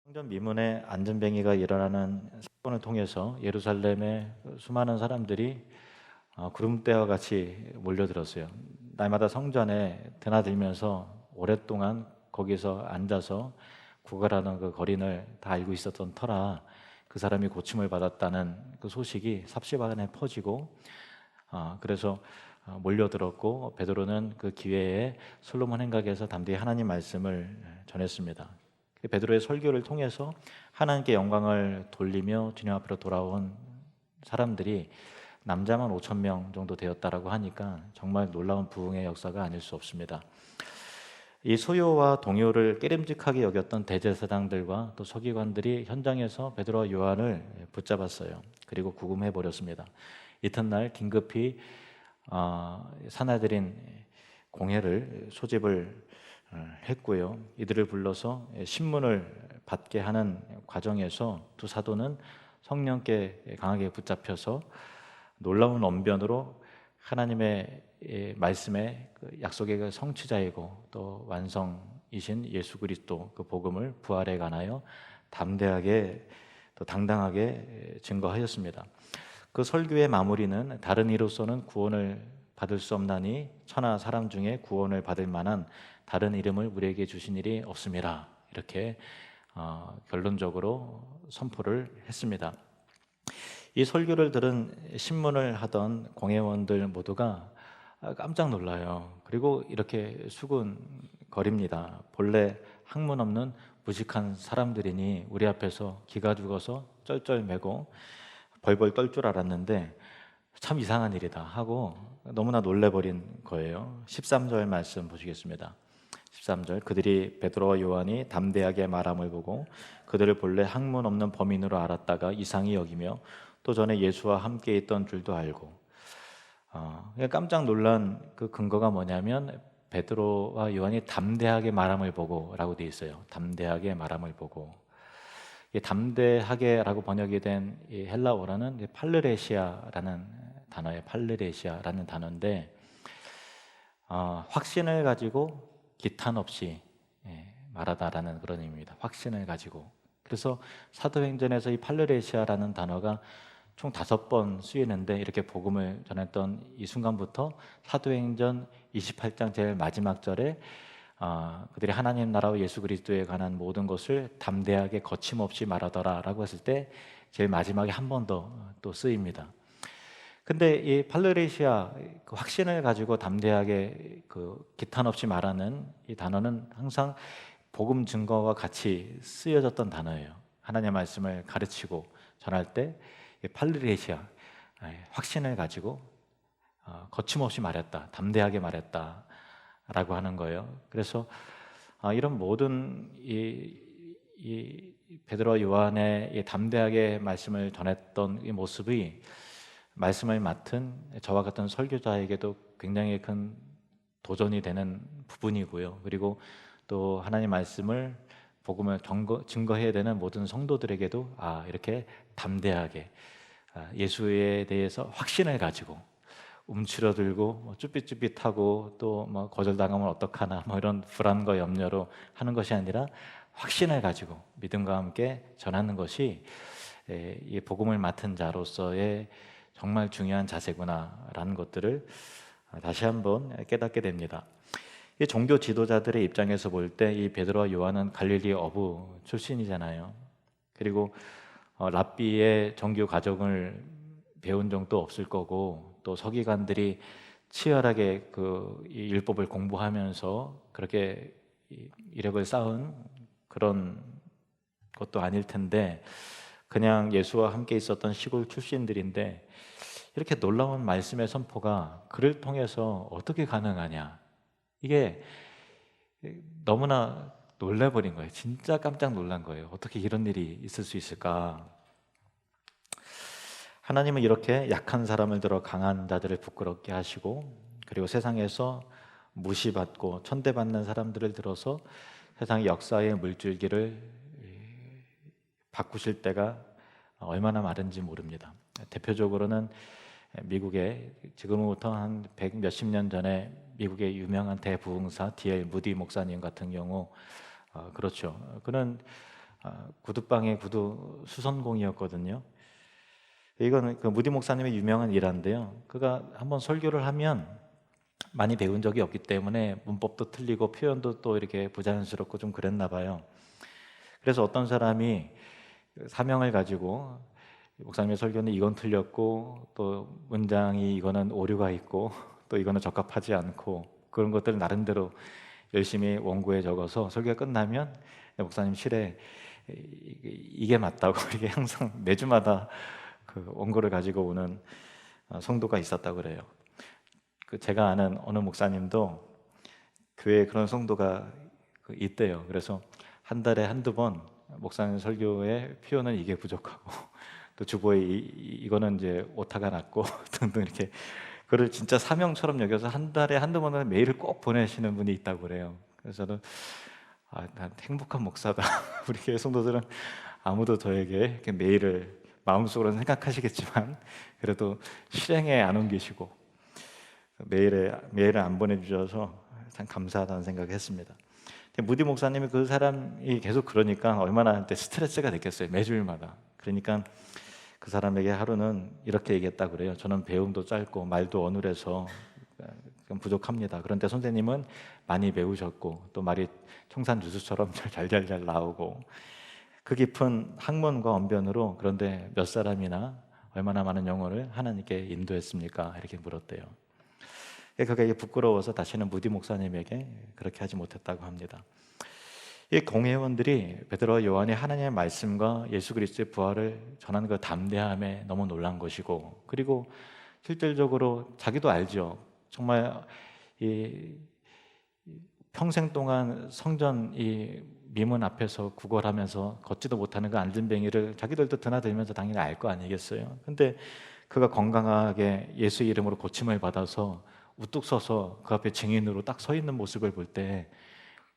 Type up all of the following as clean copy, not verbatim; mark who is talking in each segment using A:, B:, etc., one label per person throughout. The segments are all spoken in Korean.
A: 성전 미문에 안전뱅이가 일어나는 사건을 통해서 예루살렘의 수많은 사람들이 구름대와 같이 몰려들었어요. 날마다 성전에 드나들면서 오랫동안 거기서 앉아서 구걸하는 그 거린을 다 알고 있었던 터라 그 사람이 고침을 받았다는 그 소식이 삽시간에 퍼지고 그래서 몰려들었고, 베드로는 그 기회에 솔로몬 행각에서 담대히 하나님 말씀을 전했습니다. 베드로의 설교를 통해서 하나님께 영광을 돌리며 주님 앞으로 돌아온 사람들이 남자만 5천 명 정도 되었다라고 하니까 정말 놀라운 부흥의 역사가 아닐 수 없습니다. 이 소요와 동요를 깨림직하게 여겼던 대제사장들과 또 서기관들이 현장에서 베드로와 요한을 붙잡았어요. 그리고 구금해 버렸습니다. 이튿날 긴급히 사나들인 공회를 소집을 했고요. 이들을 불러서 신문을 받게 하는 과정에서 두 사도는 성령께 강하게 붙잡혀서 놀라운 언변으로 하나님의 말씀의 약속의 그 성취자이고 또 완성이신 예수 그리스도 그 복음을 부활에 관하여 담대하게 또 당당하게 증거하였습니다. 그 설교의 마무리는 다른 이로서는 구원을 받을 수 없나니 천하 사람 중에 구원을 받을 만한 다른 이름을 우리에게 주신 일이 없음이라, 이렇게 결론적으로 선포를 했습니다. 이 설교를 들은 신문을 하던 공회원들 모두가 깜짝 놀라요. 그리고 이렇게 수군거립니다. 본래 학문 없는 무식한 사람들이니 우리 앞에서 기가 죽어서 쩔쩔매고 벌벌 떨 줄 알았는데 참 이상한 일이다 하고 너무나 놀래버린 거예요. 13절 말씀 보시겠습니다. 13절, 그들이 베드로와 요한이 담대하게 말함을 보고 그들을 본래 학문 없는 범인으로 알았다가 이상히 여기며 또 전에 예수와 함께 있던 줄도 알고. 깜짝 놀란 그 근거가 뭐냐면 베드로와 요한이 담대하게 말함을 보고라고 되어 있어요. 담대하게 말함을 보고. 이 담대하게라고 번역이 된 이 헬라어라는 팔르레시아라는 단어예요. 팔르레시아라는 단어인데 확신을 가지고 기탄 없이 말하다라는 그런 의미입니다. 확신을 가지고. 그래서 사도행전에서 이 팔르레시아라는 단어가 총 5번 쓰이는데, 이렇게 복음을 전했던 이 순간부터 사도행전 28장 제일 마지막 절에 그들이 하나님 나라와 예수 그리스도에 관한 모든 것을 담대하게 거침없이 말하더라라고 했을 때 제일 마지막에 한 번 더 또 쓰입니다. 근데 이 팔르레시아, 그 확신을 가지고 담대하게 그 기탄 없이 말하는 이 단어는 항상 복음 증거와 같이 쓰여졌던 단어예요. 하나님의 말씀을 가르치고 전할 때 팔르레시아, 확신을 가지고 거침없이 말했다, 담대하게 말했다라고 하는 거예요. 그래서 이런 모든 이 베드로와 요한의 이 담대하게 말씀을 전했던 이 모습이 말씀을 맡은 저와 같은 설교자에게도 굉장히 큰 도전이 되는 부분이고요. 그리고 또 하나님 말씀을 복음을 증거해야 되는 모든 성도들에게도 이렇게 담대하게 예수에 대해서 확신을 가지고 움츠러들고 쭈삣쭈삣하고 또 거절당하면 어떡하나 이런 불안과 염려로 하는 것이 아니라 확신을 가지고 믿음과 함께 전하는 것이 이 복음을 맡은 자로서의 정말 중요한 자세구나라는 것들을 다시 한번 깨닫게 됩니다. 이 종교 지도자들의 입장에서 볼 때 이 베드로와 요한은 갈릴리 어부 출신이잖아요. 그리고 랍비의 정규 과정을 배운 적도 없을 거고, 또 서기관들이 치열하게 이 율법을 공부하면서 그렇게 이력을 쌓은 그런 것도 아닐 텐데, 그냥 예수와 함께 있었던 시골 출신들인데 이렇게 놀라운 말씀의 선포가 그를 통해서 어떻게 가능하냐, 이게 너무나 놀라버린 거예요. 진짜 깜짝 놀란 거예요. 어떻게 이런 일이 있을 수 있을까? 하나님은 이렇게 약한 사람을 들어 강한 자들을 부끄럽게 하시고, 그리고 세상에서 무시받고 천대받는 사람들을 들어서 세상의 역사의 물줄기를 바꾸실 때가 얼마나 많은지 모릅니다. 대표적으로는 미국의 지금부터 한 100 몇십 년 전에 미국의 유명한 대부흥사 D.L. 무디 목사님 같은 경우, 그렇죠. 그는 구두방의 구두 수선공이었거든요. 이거는 그 무디 목사님의 유명한 일화인데요. 그가 한번 설교를 하면 많이 배운 적이 없기 때문에 문법도 틀리고 표현도 또 이렇게 부자연스럽고 좀 그랬나 봐요. 그래서 어떤 사람이 사명을 가지고 목사님의 설교는 이건 틀렸고 또 문장이 이거는 오류가 있고 또 이거는 적합하지 않고 그런 것들을 나름대로 열심히 원고에 적어서 설교가 끝나면 목사님 실에 이게 맞다고 이게 항상 매주마다 그 원고를 가지고 오는 성도가 있었다고 그래요. 그 제가 아는 어느 목사님도 교회에 그런 성도가 있대요. 그래서 한 달에 한두 번 목사님 설교의 표현은 이게 부족하고 또 주보에 이거는 이제 오타가 났고 등등 이렇게 그를 진짜 사명처럼 여겨서 한 달에 한두 번은 메일을 꼭 보내시는 분이 있다고 그래요. 그래서 저는 난 행복한 목사다. 우리 교회 성도들은 아무도 저에게 이렇게 메일을 마음속으로는 생각하시겠지만 그래도 실행에 안 옮기시고 메일을 안 보내주셔서 참 감사하다는 생각을 했습니다. 무디 목사님이 그 사람이 계속 그러니까 얼마나 스트레스가 됐겠어요. 매주일마다. 그러니까 그 사람에게 하루는 이렇게 얘기했다 그래요. 저는 배움도 짧고 말도 어눌해서 좀 부족합니다. 그런데 선생님은 많이 배우셨고 또 말이 청산유수처럼 잘잘잘 나오고 그 깊은 학문과 언변으로 그런데 몇 사람이나 얼마나 많은 영혼을 하나님께 인도했습니까? 이렇게 물었대요. 그게 부끄러워서 다시는 무디 목사님에게 그렇게 하지 못했다고 합니다. 이 공회원들이 베드로와 요한이 하나님의 말씀과 예수 그리스도의 부활을 전하는 그 담대함에 너무 놀란 것이고 그리고 실질적으로 자기도 알죠. 정말 이 평생 동안 성전 이 미문 앞에서 구걸하면서 걷지도 못하는 그 안진뱅이를 자기들도 드나들면서 당연히 알 거 아니겠어요. 근데 그가 건강하게 예수 이름으로 고침을 받아서 우뚝 서서 그 앞에 증인으로 딱 서 있는 모습을 볼 때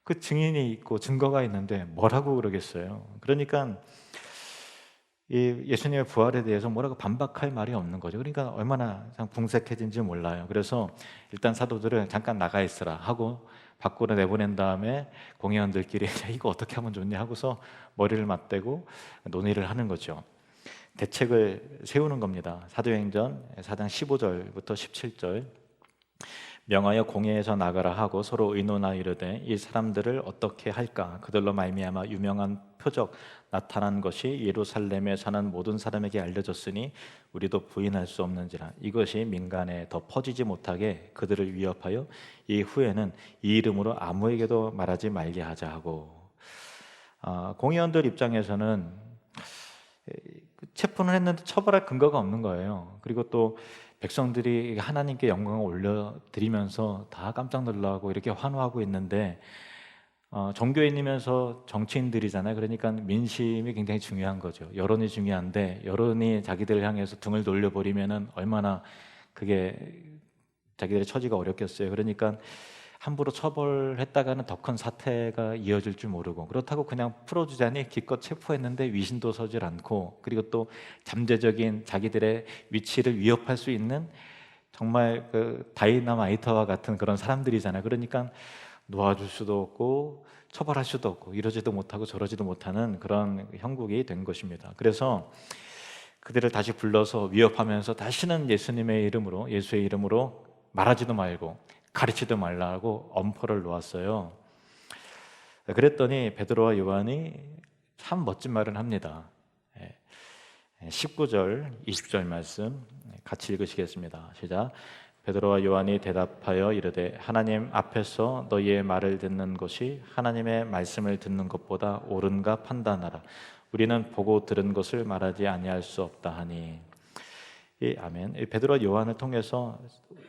A: 그 증인이 있고 증거가 있는데 뭐라고 그러겠어요. 그러니까 이 예수님의 부활에 대해서 뭐라고 반박할 말이 없는 거죠. 그러니까 얼마나 궁색해진지 몰라요. 그래서 일단 사도들을 잠깐 나가 있으라 하고 밖으로 내보낸 다음에 공회원들끼리 이거 어떻게 하면 좋냐 하고서 머리를 맞대고 논의를 하는 거죠. 대책을 세우는 겁니다. 사도행전 4장 15절부터 17절 명하여 공회에서 나가라 하고 서로 의논하여 이르되 이 사람들을 어떻게 할까? 그들로 말미암아 유명한 표적 나타난 것이 예루살렘에 사는 모든 사람에게 알려졌으니 우리도 부인할 수 없는지라. 이것이 민간에 더 퍼지지 못하게 그들을 위협하여 이후에는 이 이름으로 아무에게도 말하지 말게 하자 하고 공회원들 입장에서는 체포는 했는데 처벌할 근거가 없는 거예요. 그리고 또 백성들이 하나님께 영광을 올려드리면서 다 깜짝 놀라고 이렇게 환호하고 있는데 종교인이면서 정치인들이잖아요. 그러니까 민심이 굉장히 중요한 거죠. 여론이 중요한데 여론이 자기들을 향해서 등을 돌려버리면은 얼마나 그게 자기들의 처지가 어렵겠어요. 그러니까 함부로 처벌했다가는 더 큰 사태가 이어질 줄 모르고 그렇다고 그냥 풀어주자니 기껏 체포했는데 위신도 서질 않고 그리고 또 잠재적인 자기들의 위치를 위협할 수 있는 정말 그 다이너마이터와 같은 그런 사람들이잖아요. 그러니까 놓아줄 수도 없고 처벌할 수도 없고 이러지도 못하고 저러지도 못하는 그런 형국이 된 것입니다. 그래서 그들을 다시 불러서 위협하면서 다시는 예수님의 이름으로 예수의 이름으로 말하지도 말고 가르치도 말라고 엄포를 놓았어요. 그랬더니 베드로와 요한이 참 멋진 말을 합니다. 19절, 20절 말씀 같이 읽으시겠습니다. 시작. 베드로와 요한이 대답하여 이르되 하나님 앞에서 너희의 말을 듣는 것이 하나님의 말씀을 듣는 것보다 옳은가 판단하라. 우리는 보고 들은 것을 말하지 아니할 수 없다 하니. 아멘. 베드로와 요한을 통해서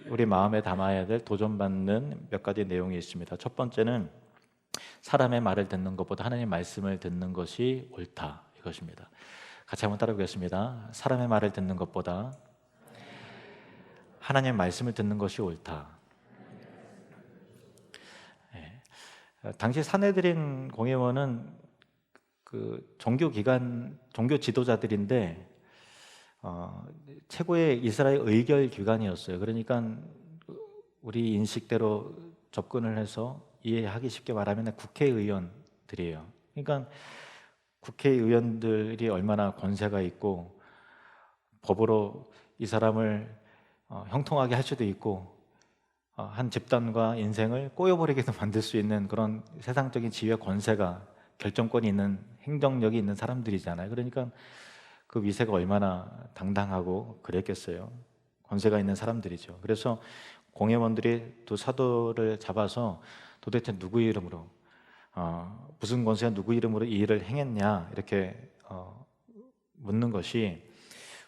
A: 우리 마음에 담아야 될 도전받는 몇 가지 내용이 있습니다. 첫 번째는 사람의 말을 듣는 것보다 하나님의 말씀을 듣는 것이 옳다 이것입니다. 같이 한번 따라보겠습니다. 사람의 말을 듣는 것보다 하나님의 말씀을 듣는 것이 옳다. 당시 사내들인 공회원은 그 종교 지도자들인데 최고의 이스라엘 의결 기관이었어요. 그러니까 우리 인식대로 접근을 해서 이해하기 쉽게 말하면 국회의원들이에요. 그러니까 국회의원들이 얼마나 권세가 있고 법으로 이 사람을 형통하게 할 수도 있고 한 집단과 인생을 꼬여버리게도 만들 수 있는 그런 세상적인 지위와 권세가 결정권이 있는 행정력이 있는 사람들이잖아요. 그러니까 그 위세가 얼마나 당당하고 그랬겠어요. 권세가 있는 사람들이죠. 그래서 공회원들이 두 사도를 잡아서 도대체 누구 이름으로 무슨 권세가 누구 이름으로 이 일을 행했냐 이렇게 묻는 것이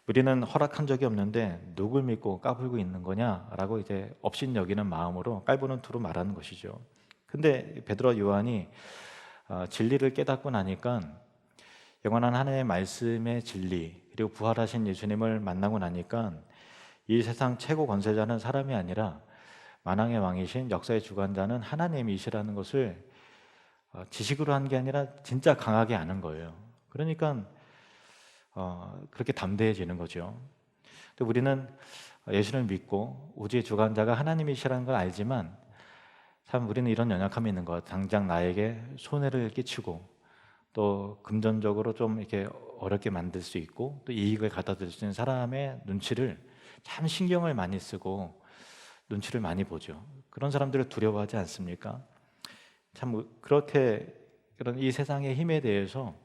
A: 우리는 허락한 적이 없는데 누굴 믿고 까불고 있는 거냐라고 이제 업신여기는 마음으로 깔보는 투로 말하는 것이죠. 근데 베드로와 요한이 진리를 깨닫고 나니까 영원한 하나님의 말씀의 진리 그리고 부활하신 예수님을 만나고 나니까 이 세상 최고 권세자는 사람이 아니라 만왕의 왕이신 역사의 주관자는 하나님이시라는 것을 지식으로 한 게 아니라 진짜 강하게 아는 거예요. 그러니까 그렇게 담대해지는 거죠. 또 우리는 예수를 믿고 우주의 주관자가 하나님이시라는 걸 알지만 참 우리는 이런 연약함이 있는 것 같아요. 당장 나에게 손해를 끼치고 또 금전적으로 좀 이렇게 어렵게 만들 수 있고 또 이익을 갖다 줄 수 있는 사람의 눈치를 참 신경을 많이 쓰고 눈치를 많이 보죠. 그런 사람들을 두려워하지 않습니까? 참 그렇게 그런 이 세상의 힘에 대해서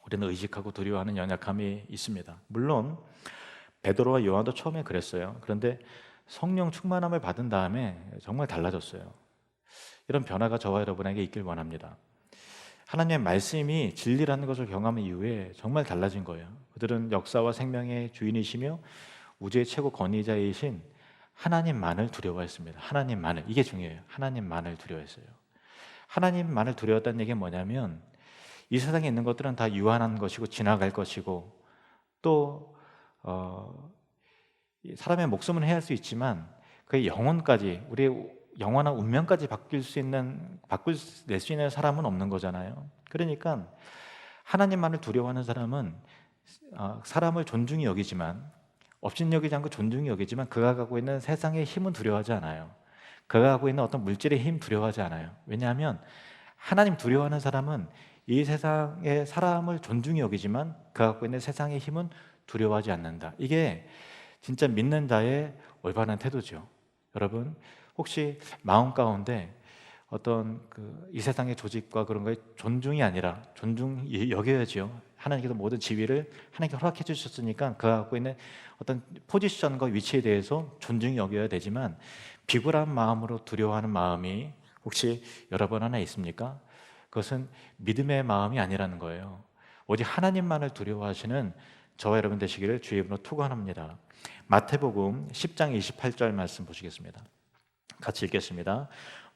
A: 우리는 의식하고 두려워하는 연약함이 있습니다. 물론 베드로와 요한도 처음에 그랬어요. 그런데 성령 충만함을 받은 다음에 정말 달라졌어요. 이런 변화가 저와 여러분에게 있길 원합니다. 하나님의 말씀이 진리라는 것을 경험한 이후에 정말 달라진 거예요. 그들은 역사와 생명의 주인이시며 우주의 최고 권위자이신 하나님만을 두려워했습니다. 하나님만을. 이게 중요해요. 하나님만을 두려워했어요. 하나님만을 두려웠다는 얘기는 뭐냐면 이 세상에 있는 것들은 다 유한한 것이고 지나갈 것이고 또 사람의 목숨은 해할 수 있지만 그의 영혼까지 우리의 영원한 운명까지 바꿀 수 있는 사람은 없는 거잖아요. 그러니까 하나님만을 두려워하는 사람은 사람을 존중히 여기지만 업신여기지 않고 존중히 여기지만 그가 갖고 있는 세상의 힘은 두려워하지 않아요. 그가 갖고 있는 어떤 물질의 힘 두려워하지 않아요. 왜냐하면 하나님 두려워하는 사람은 이 세상의 사람을 존중히 여기지만 그가 갖고 있는 세상의 힘은 두려워하지 않는다. 이게 진짜 믿는 자의 올바른 태도죠. 여러분 혹시 마음 가운데 어떤 이 세상의 조직과 그런 거에 존중이 아니라 존중히 여겨야죠. 하나님께서 모든 지위를 하나님께 허락해 주셨으니까 그가 갖고 있는 어떤 포지션과 위치에 대해서 존중히 여겨야 되지만 비굴한 마음으로 두려워하는 마음이 혹시 여러분 하나 있습니까? 그것은 믿음의 마음이 아니라는 거예요. 오직 하나님만을 두려워하시는 저와 여러분 되시기를 주의 이름으로 축원합니다. 마태복음 10장 28절 말씀 보시겠습니다. 같이 읽겠습니다.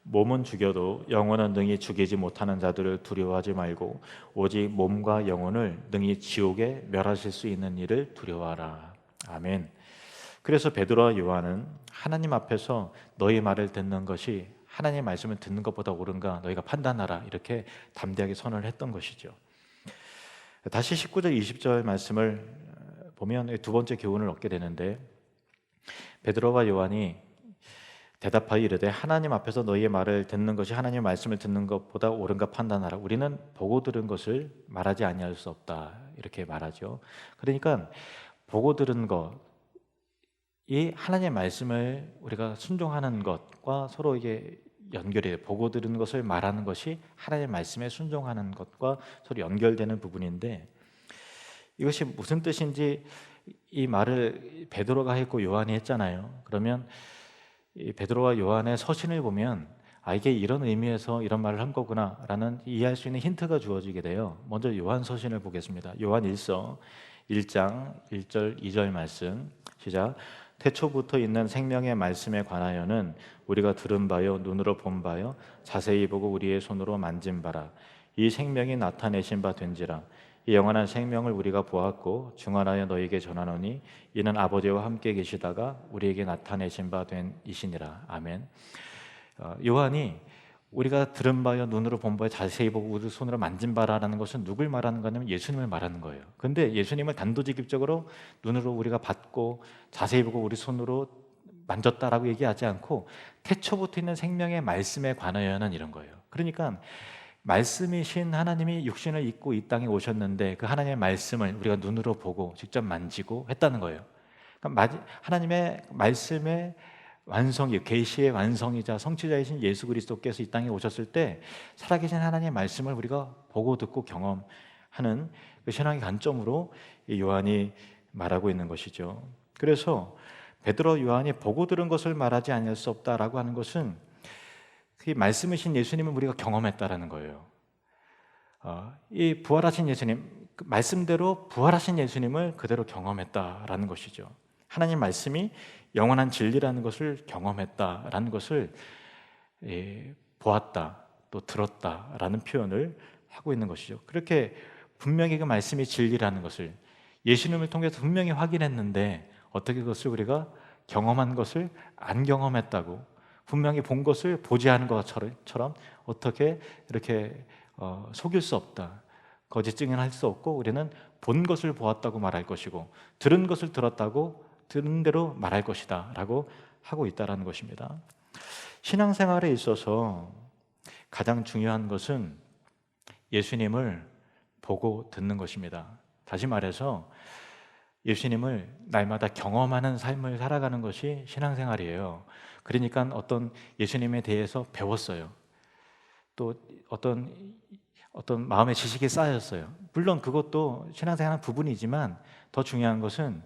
A: 몸은 죽여도 영혼은 능히 죽이지 못하는 자들을 두려워하지 말고 오직 몸과 영혼을 능히 지옥에 멸하실 수 있는 이를 두려워하라. 아멘. 그래서 베드로와 요한은 하나님 앞에서 너희 말을 듣는 것이 하나님의 말씀을 듣는 것보다 옳은가 너희가 판단하라 이렇게 담대하게 선언을 했던 것이죠. 다시 19절 20절 말씀을 보면 두 번째 교훈을 얻게 되는데 베드로와 요한이 대답하여 이르되 하나님 앞에서 너희의 말을 듣는 것이 하나님의 말씀을 듣는 것보다 옳은가 판단하라. 우리는 보고 들은 것을 말하지 아니할 수 없다 이렇게 말하죠. 그러니까 보고 들은 것이 하나님의 말씀을 우리가 순종하는 것과 서로 이게 연결해요. 보고 들은 것을 말하는 것이 하나님의 말씀에 순종하는 것과 서로 연결되는 부분인데 이것이 무슨 뜻인지 이 말을 베드로가 했고 요한이 했잖아요. 그러면 이 베드로와 요한의 서신을 보면 이게 이런 의미에서 이런 말을 한 거구나라는 이해할 수 있는 힌트가 주어지게 돼요. 먼저 요한 서신을 보겠습니다. 요한 1서 1장 1절 2절 말씀 시작. 태초부터 있는 생명의 말씀에 관하여는 우리가 들은 바요 눈으로 본 바요 자세히 보고 우리의 손으로 만진 바라. 이 생명이 나타내신 바 된지라. 이 영원한 생명을 우리가 보았고 증언하여 너희에게 전하노니 이는 아버지와 함께 계시다가 우리에게 나타내신 바 된 이시니라. 아멘. 요한이 우리가 들은 바요 눈으로 본 바요 자세히 보고 우리 손으로 만진 바라는 것은 누굴 말하는 거냐면 예수님을 말하는 거예요. 근데 예수님을 단도직입적으로 눈으로 우리가 봤고 자세히 보고 우리 손으로 만졌다라고 얘기하지 않고 태초부터 있는 생명의 말씀에 관하여는 이런 거예요. 그러니까 말씀이신 하나님이 육신을 입고 이 땅에 오셨는데 그 하나님의 말씀을 우리가 눈으로 보고 직접 만지고 했다는 거예요. 그러니까 하나님의 말씀의 완성이, 계시의 완성이자 성취자이신 예수 그리스도께서 이 땅에 오셨을 때 살아계신 하나님의 말씀을 우리가 보고 듣고 경험하는 그 신앙의 관점으로 이 요한이 말하고 있는 것이죠. 그래서 베드로, 요한이 보고 들은 것을 말하지 아니할 수 없다라고 하는 것은 그 말씀이신 예수님을 우리가 경험했다라는 거예요. 이 부활하신 예수님, 그 말씀대로 부활하신 예수님을 그대로 경험했다라는 것이죠. 하나님 말씀이 영원한 진리라는 것을 경험했다라는 것을 보았다, 또 들었다라는 표현을 하고 있는 것이죠. 그렇게 분명히 그 말씀이 진리라는 것을 예수님을 통해서 분명히 확인했는데 어떻게 그것을 우리가 경험한 것을 안 경험했다고, 분명히 본 것을 보지 않은 것처럼 어떻게 이렇게 속일 수 없다, 거짓 증언할 수 없고 우리는 본 것을 보았다고 말할 것이고 들은 것을 들었다고 들은 대로 말할 것이다 라고 하고 있다는 것입니다. 신앙생활에 있어서 가장 중요한 것은 예수님을 보고 듣는 것입니다. 다시 말해서 예수님을 날마다 경험하는 삶을 살아가는 것이 신앙생활이에요. 그러니까 어떤 예수님에 대해서 배웠어요. 또 어떤 마음의 지식이 쌓였어요. 물론 그것도 신앙생활의 부분이지만 더 중요한 것은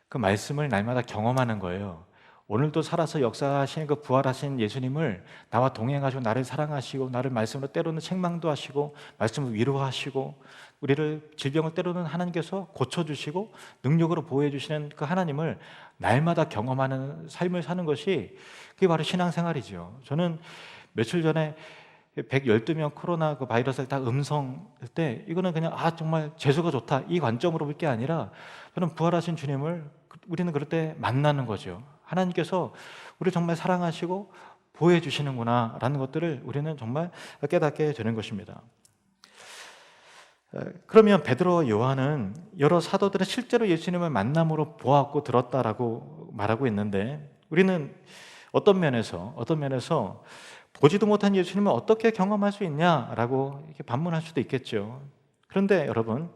A: 그 말씀을 날마다 경험하는 거예요. 오늘도 살아서 역사하시는 그 부활하신 예수님을 나와 동행하시고 나를 사랑하시고 나를 말씀으로 때로는 책망도 하시고 말씀을 위로하시고 우리를 질병을 때로는 하나님께서 고쳐주시고 능력으로 보호해 주시는 그 하나님을 날마다 경험하는 삶을 사는 것이 그게 바로 신앙생활이죠. 저는 며칠 전에 112명 코로나 그 바이러스를 다 음성 때 이거는 그냥 정말 재수가 좋다 이 관점으로 볼 게 아니라 저는 부활하신 주님을 우리는 그럴 때 만나는 거죠. 하나님께서 우리를 정말 사랑하시고 보호해 주시는구나 라는 것들을 우리는 정말 깨닫게 되는 것입니다. 그러면 베드로와 요한은 여러 사도들은 실제로 예수님을 만남으로 보았고 들었다라고 말하고 있는데 우리는 어떤 면에서 보지도 못한 예수님을 어떻게 경험할 수 있냐라고 이렇게 반문할 수도 있겠죠. 그런데 여러분,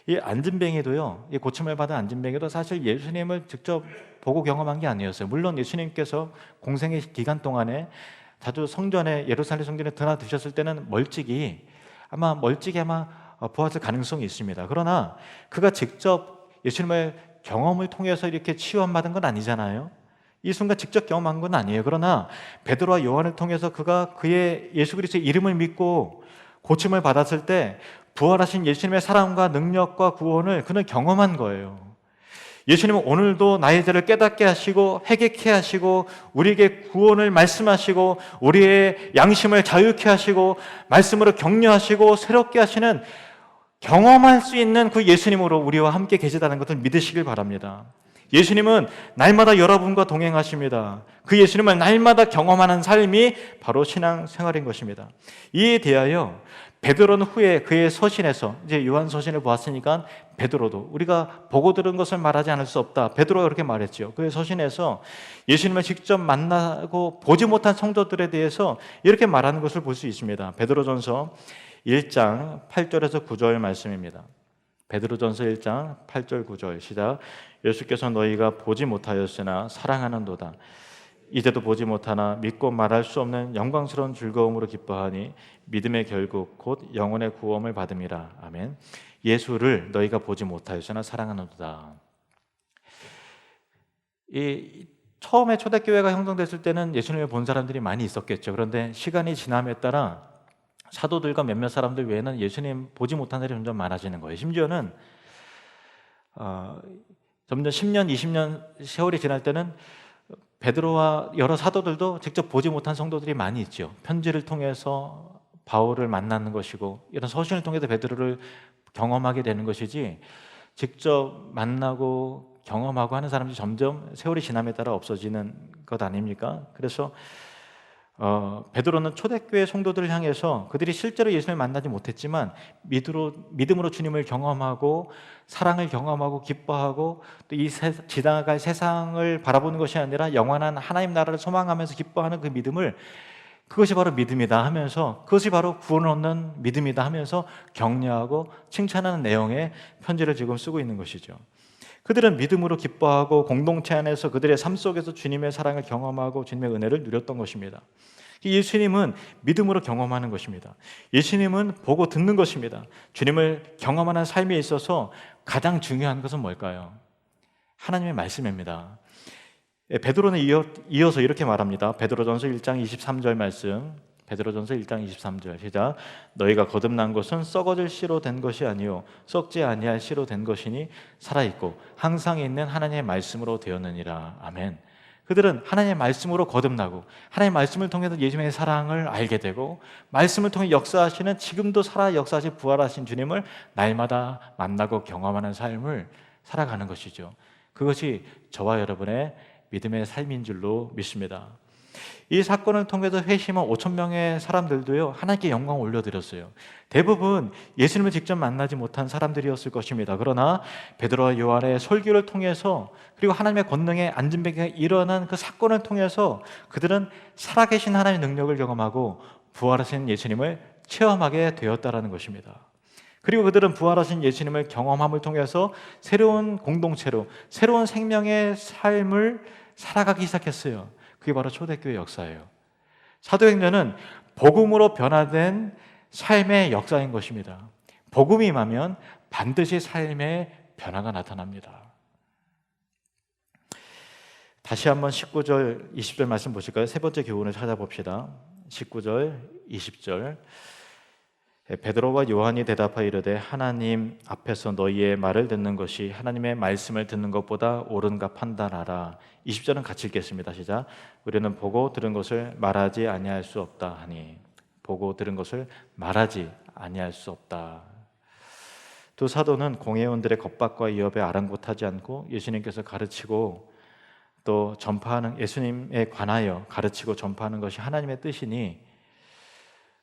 A: 이 안진뱅이도요, 이 고침을 받은 안진뱅이도 사실 예수님을 직접 보고 경험한 게 아니었어요. 물론 예수님께서 공생의 기간 동안에 자주 성전에, 예루살렘 성전에 드나드셨을 때는 멀찍이 보았을 가능성이 있습니다. 그러나 그가 직접 예수님의 경험을 통해서 이렇게 치유받은 건 아니잖아요. 이 순간 직접 경험한 건 아니에요. 그러나 베드로와 요한을 통해서 그가 그의 예수 그리스도의 이름을 믿고 고침을 받았을 때 부활하신 예수님의 사랑과 능력과 구원을 그는 경험한 거예요. 예수님은 오늘도 나의 죄를 깨닫게 하시고 회개케 하시고 우리에게 구원을 말씀하시고 우리의 양심을 자유케 하시고 말씀으로 격려하시고 새롭게 하시는 경험할 수 있는 그 예수님으로 우리와 함께 계시다는 것을 믿으시길 바랍니다. 예수님은 날마다 여러분과 동행하십니다. 그 예수님을 날마다 경험하는 삶이 바로 신앙생활인 것입니다. 이에 대하여 베드로는 후에 그의 서신에서 이제 요한 서신을 보았으니까 베드로도 우리가 보고 들은 것을 말하지 않을 수 없다. 베드로가 그렇게 말했죠. 그의 서신에서 예수님을 직접 만나고 보지 못한 성도들에 대해서 이렇게 말하는 것을 볼 수 있습니다. 베드로전서 1장 8절에서 9절 말씀입니다. 베드로전서 1장 8절 9절 시작. 예수께서 너희가 보지 못하였으나 사랑하는도다. 이제도 보지 못하나 믿고 말할 수 없는 영광스러운 즐거움으로 기뻐하니 믿음의 결국 곧 영혼의 구원을 받음이라. 아멘. 예수를 너희가 보지 못하였으나 사랑하는도다. 처음에 초대교회가 형성됐을 때는 예수님을 본 사람들이 많이 있었겠죠. 그런데 시간이 지남에 따라 사도들과 몇몇 사람들 외에는 예수님 보지 못한 사람이 점점 많아지는 거예요. 심지어는 점점 10년, 20년 세월이 지날 때는 베드로와 여러 사도들도 직접 보지 못한 성도들이 많이 있죠. 편지를 통해서 바울을 만나는 것이고 이런 서신을 통해서 베드로를 경험하게 되는 것이지 직접 만나고 경험하고 하는 사람들이 점점 세월이 지남에 따라 없어지는 것 아닙니까? 그래서 베드로는 초대교회 성도들을 향해서 그들이 실제로 예수님을 만나지 못했지만 믿음으로 주님을 경험하고 사랑을 경험하고 기뻐하고 또 이 지나갈 세상을 바라보는 것이 아니라 영원한 하나님 나라를 소망하면서 기뻐하는 그 믿음을 그것이 바로 믿음이다 하면서, 그것이 바로 구원을 얻는 믿음이다 하면서 격려하고 칭찬하는 내용의 편지를 지금 쓰고 있는 것이죠. 그들은 믿음으로 기뻐하고 공동체 안에서 그들의 삶 속에서 주님의 사랑을 경험하고 주님의 은혜를 누렸던 것입니다. 예수님은 믿음으로 경험하는 것입니다. 예수님은 보고 듣는 것입니다. 주님을 경험하는 삶에 있어서 가장 중요한 것은 뭘까요? 하나님의 말씀입니다. 베드로는 이어서 이렇게 말합니다. 베드로전서 1장 23절 말씀, 베드로전서 1장 23절 시작. 너희가 거듭난 것은 썩어질 씨로 된 것이 아니요 썩지 아니할 씨로 된 것이니 살아있고 항상 있는 하나님의 말씀으로 되었느니라. 아멘. 그들은 하나님의 말씀으로 거듭나고 하나님의 말씀을 통해서 예수님의 사랑을 알게 되고 말씀을 통해 역사하시는, 지금도 살아 역사하시 부활하신 주님을 날마다 만나고 경험하는 삶을 살아가는 것이죠. 그것이 저와 여러분의 믿음의 삶인 줄로 믿습니다. 이 사건을 통해서 회심한 5천 명의 사람들도요, 하나님께 영광을 올려드렸어요. 대부분 예수님을 직접 만나지 못한 사람들이었을 것입니다. 그러나 베드로와 요한의 설교를 통해서, 그리고 하나님의 권능의 안진뱅이가 일어난 그 사건을 통해서 그들은 살아계신 하나님의 능력을 경험하고 부활하신 예수님을 체험하게 되었다라는 것입니다. 그리고 그들은 부활하신 예수님을 경험함을 통해서 새로운 공동체로, 새로운 생명의 삶을 살아가기 시작했어요. 그게 바로 초대교회 역사예요. 사도행전은 복음으로 변화된 삶의 역사인 것입니다. 복음이 임하면 반드시 삶의 변화가 나타납니다. 다시 한번 19절, 20절 말씀 보실까요? 세 번째 교훈을 찾아봅시다. 19절, 20절. 베드로와 요한이 대답하여 이르되 하나님 앞에서 너희의 말을 듣는 것이 하나님의 말씀을 듣는 것보다 옳은가 판단하라. 20절은 같이 읽겠습니다. 시작. 우리는 보고 들은 것을 말하지 아니할 수 없다 하니. 보고 들은 것을 말하지 아니할 수 없다. 두 사도는 공회원들의 겁박과 위협에 아랑곳하지 않고 예수님께서 가르치고 또 전파하는, 예수님에 관하여 가르치고 전파하는 것이 하나님의 뜻이니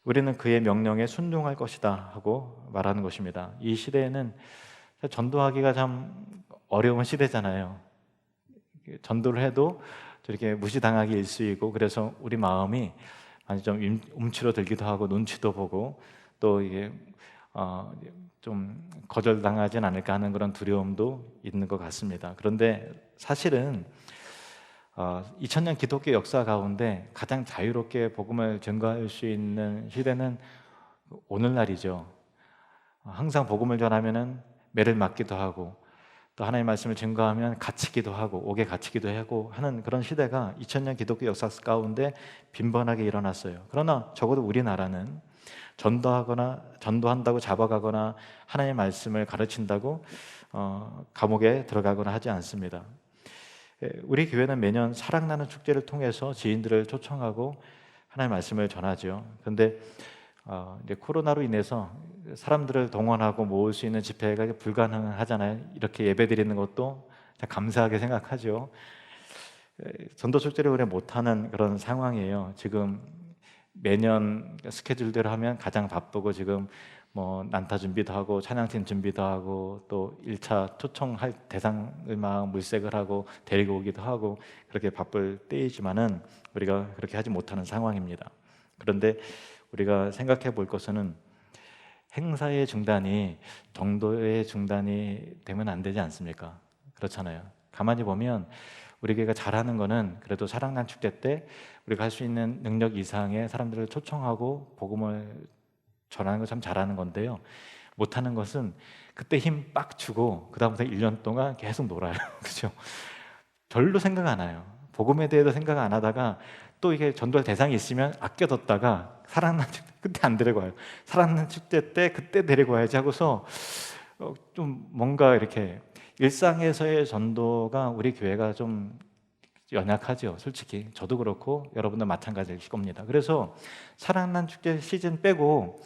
A: 우리는 그의 명령에 순종할 것이다 하고 말하는 것입니다. 이 시대에는 전도하기가 참 어려운 시대잖아요. 전도를 해도 저렇게 무시당하기 일쑤이고, 그래서 우리 마음이 많이 좀 움츠러들기도 하고 눈치도 보고 또 이게 좀 거절당하진 않을까 하는 그런 두려움도 있는 것 같습니다. 그런데 사실은 2000년 기독교 역사 가운데 가장 자유롭게 복음을 전가할 수 있는 시대는 오늘날이죠. 항상 복음을 전하면은 매를 맞기도 하고 또 하나님의 말씀을 증거하면 갇히기도 하고 옥에 갇히기도 하고 하는 그런 시대가 2000년 기독교 역사 가운데 빈번하게 일어났어요. 그러나 적어도 우리나라는 전도한다고 잡아가거나 하나님의 말씀을 가르친다고 감옥에 들어가거나 하지 않습니다. 우리 교회는 매년 사랑나는 축제를 통해서 지인들을 초청하고 하나님의 말씀을 전하죠. 그런데 이제 코로나로 인해서 사람들을 동원하고 모을 수 있는 집회가 불가능하잖아요. 이렇게 예배드리는 것도 감사하게 생각하죠. 전도 축제를 오래 못하는 그런 상황이에요. 지금 매년 스케줄대로 하면 가장 바쁘고, 지금 뭐 난타 준비도 하고 찬양팀 준비도 하고 또 1차 초청할 대상을 막 물색을 하고 데리고 오기도 하고 그렇게 바쁠 때이지만은 우리가 그렇게 하지 못하는 상황입니다. 그런데 우리가 생각해 볼 것은 행사의 중단이 정도의 중단이 되면 안 되지 않습니까? 그렇잖아요. 가만히 보면 우리 교회가 잘하는 거는 그래도 사랑난 축제 때 우리가 할 수 있는 능력 이상의 사람들을 초청하고 복음을 전하는 거 참 잘하는 건데요. 못하는 것은 그때 힘 빡 주고 그 다음부터 1년 동안 계속 놀아요. 그죠? 별로 생각 안 해요. 복음에 대해서 생각 안 하다가 또 이게 전도할 대상이 있으면 아껴뒀다가 사랑난 축제 그때 안 데리고 와요. 사랑난 축제 때 그때 데리고 와야지 하고서 좀 뭔가 이렇게 일상에서의 전도가 우리 교회가 좀 연약하죠. 솔직히 저도 그렇고 여러분도 마찬가지일 겁니다. 그래서 사랑난 축제 시즌 빼고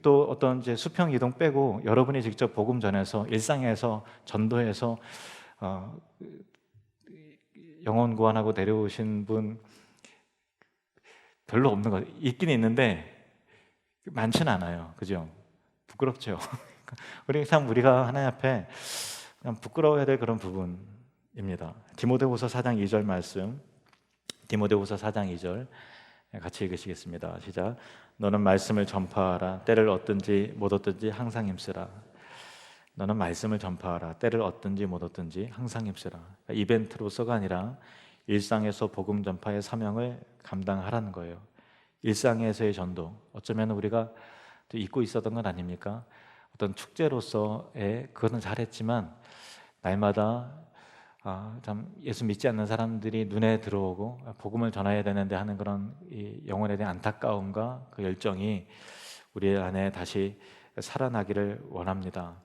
A: 또 어떤 이제 수평 이동 빼고 여러분이 직접 복음 전해서 일상에서 전도해서 영혼 구원하고 내려오신 분 별로 없는 것 같아요. 있긴 있는데 많지는 않아요. 그죠? 부끄럽죠. 우리가 하나님 앞에 그냥 부끄러워야 될 그런 부분입니다. 디모데후서 4장 2절 말씀. 디모데후서 4장 2절 같이 읽으시겠습니다. 시작. 너는 말씀을 전파하라. 때를 얻든지 못 얻든지 항상 힘쓰라. 너는 말씀을 전파하라. 때를 얻든지 못 얻든지 항상 힘쓰라. 그러니까 이벤트로서가 아니라 일상에서 복음 전파의 사명을 감당하라는 거예요. 일상에서의 전도, 어쩌면 우리가 또 잊고 있었던 건 아닙니까? 어떤 축제로서의 그거는 잘했지만 날마다 참 예수 믿지 않는 사람들이 눈에 들어오고 복음을 전해야 되는데 하는 그런 이 영혼에 대한 안타까움과 그 열정이 우리 안에 다시 살아나기를 원합니다.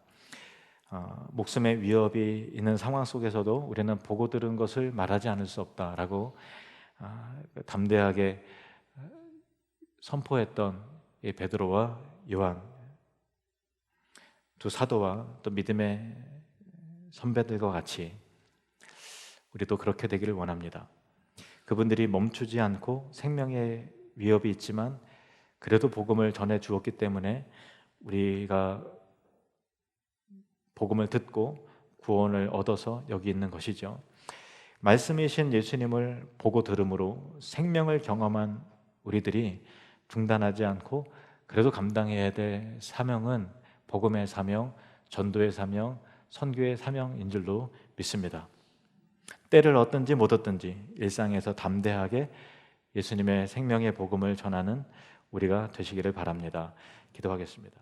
A: 목숨의 위협이 있는 상황 속에서도 우리는 보고 들은 것을 말하지 않을 수 없다라고 담대하게 선포했던 이 베드로와 요한, 두 사도와 또 믿음의 선배들과 같이 우리도 그렇게 되기를 원합니다. 그분들이 멈추지 않고 생명의 위협이 있지만 그래도 복음을 전해 주었기 때문에 우리가 복음을 듣고 구원을 얻어서 여기 있는 것이죠. 말씀이신 예수님을 보고 들음으로 생명을 경험한 우리들이 중단하지 않고 그래도 감당해야 될 사명은 복음의 사명, 전도의 사명, 선교의 사명인 줄로 믿습니다. 때를 얻든지 못 얻든지 일상에서 담대하게 예수님의 생명의 복음을 전하는 우리가 되시기를 바랍니다. 기도하겠습니다.